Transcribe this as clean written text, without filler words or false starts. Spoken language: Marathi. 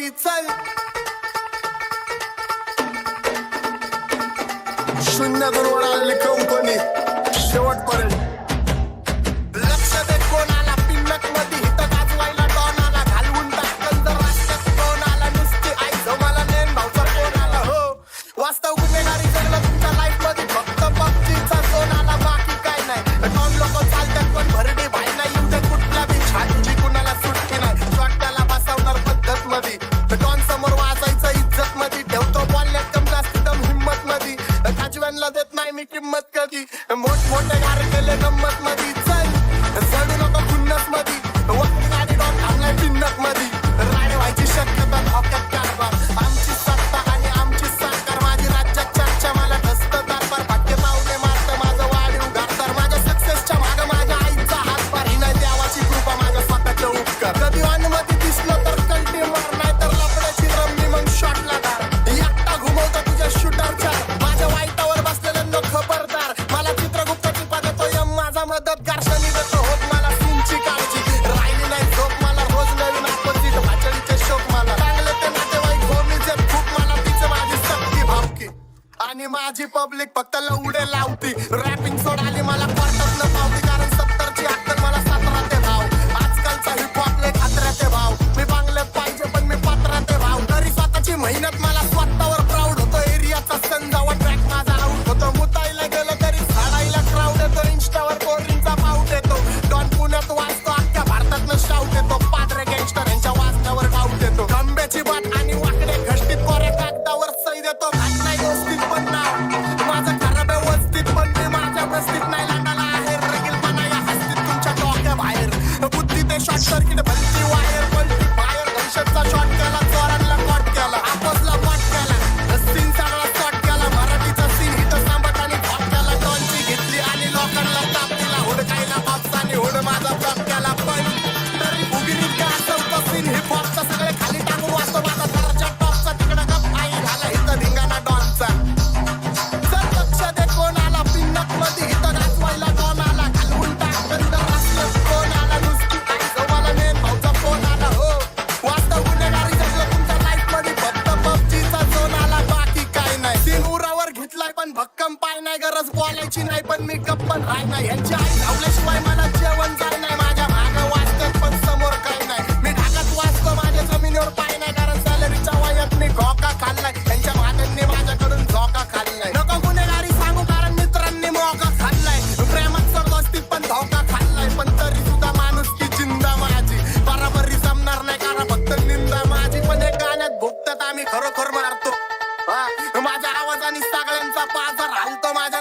मध्ये चल 0-2 आली कंपनी शेवटपर्यंत लक्ष दे कोणाला पिल्लक मध्ये हित गाजवायला डॉनाला घालवून टाकल जर रस्त्यात कोणाला नुसती आई मला नेन भावचा कोणाला हो वास्तव गुन्हेगारी जगलं तुमच्या लाईफ मध्ये फक्त पबजीचा सोनाला बाकी काय नाही डॉन लोक चालतात पण भरडी भाई नाही येऊ कुठला बी छाती कुणाला सुटकी नाही शॉटला बसवणार पद्धत मध्ये डॉन समोर वाजायचं इज्जत मध्ये ठेवतो बोलण्यात कम जास्त दम हिम्मत मध्ये काजव्यांना देत नाही मी किंमत कधी मोठमोठे गार केले गंमत मध्ये चल चढू नको खुन्नस मध्ये वक्त गाडी डॉन थांबलाय पिन्नक मध्ये राडे व्हायची शक्यता धोक्यात कारभार आमची सत्ता आणि आमची सरकार माझी राज्यात चर्चा मला ठसत कारभार भाग्य पावले मारत माझं वाढीव घातदार माझ्या सक्सेसच्या माग माझ्या आईचा हातभार ही नाही देवाची कृपा माझ्या स्वतःचे उपकार कधी अनुमती दिसलं तर कल्टी मार नाही तर लपड्याची रमणी मग शॉटला धार एकटा घुमवतो तुझ्या शूटरच्या माझ्या वाईटावर बसलेल्यांना खबरदार मला चित्रगुप्ताची पदतो यम माझा मदतगार शनी देतो होत मला तुमची काळजी राहिली नाही झोप मला रोज नवीन आपत्तीत भाचडीचे शोक मला चांगले ते नातेवाईक भूमीचे खूप मला तिचे माझी सक्ती भावकी आणि माझी पब्लिक फक्त लवडे लावती रॅपिंग सोडाली मला क्वार्टर न पावती कारण 70ची अक्कल मला 17 ते भाव आजकालचा हिप हॉप ले खात्र्याचे भाव मी बांगल्यात पाहिजे पण मी पात्राते भाव तरी स्वतःची मेहनत मला स्वतःवर प्राऊड होतो एरियाचा संजावा ट्रॅक माझा आउट होतो मुताईला गेलं तरी झाडायला क्राऊड येतो इंस्टावर कोल्ड्रिंकचा पाऊट येतो डॉन पुण्यात वाजतो अख्ख्या भारतातनं शाऊट येतो पात्रे गँगस्टर यांच्या वाजण्यावर डाऊट येतो गंब्याची बाट आणि वाकडे घष्टीत कोऱ्या कागदावर सही देतो घात नाही दोस्तीत पण नाव माझं खराब आहे वस्तीत पण मी माझ्या बस्तीत नाही लांडाला आहे रगीलपणा या हस्तीत तुमच्या डोक्या बाहेर बुद्धी ते शॉर्ट सर्किट भलती वायर पलटी बाहेर दहशतचा शॉट केला चोरांना कॉट केला आपोसला कॉट केला सीन सगळा शॉट केला मराठीचा सीन हिथं सांबत आणि थॉट केला टॉनची घेतली आणि लोकांना ताप दिला हुडकायला बापसाने हुड माझा ब्लॉक केला पण तरी भुगिरीत काय असं सीन हिप हॉपचा सगळे खाली टाकून वाचतो माझा दर्जा टॉपचा तिकडं गप आई झाला इथं धिंगाणा डॉनचा जर लक्ष दे कोणाला पिन्नक मध्ये हिथं गाजवायला डॉनाला घालवून टाकल तर रस्त्यात कोणाला नुसती आई मला नेन भाऊचा फोन आला हो वास्तव गुन्हेगारी जगलं तुमच्या लाईफ मध्ये फक्त पबजीचा जोनाला बाकी काय नाही सीन उरावर घेतलाय पण भक्कम पाय नाही गरज बोलायची नाही पण मी गप्पन राय नाही यांची आई धावल्याशिवाय मला जेवण जाय नाही माझ्या मागं वाचतात पण समोर काय नाही मी ढाकात वाचतो माझ्या जमिनीवर पाय नाही कारण सॅलरीच्या वयात मी घोका खाल्लाय त्यांच्या मागांनी माझ्याकडून झोका खाल्लाय नको गुन्हेगारी सांगू कारण मित्रांनी मोका खाल्लाय प्रेमात सरदोस्तीत पण धोका खाल्लाय पण तरी सुद्धा माणूस की जिंदा माझी बराबरी जमणार नाही कारण फक्त निंदा माझी पण एक गाण्यात भुकतात आम्ही खरोखर मारतो माझ्या आवाजाने सगळ्यांचा बाजार हालतो माझ्या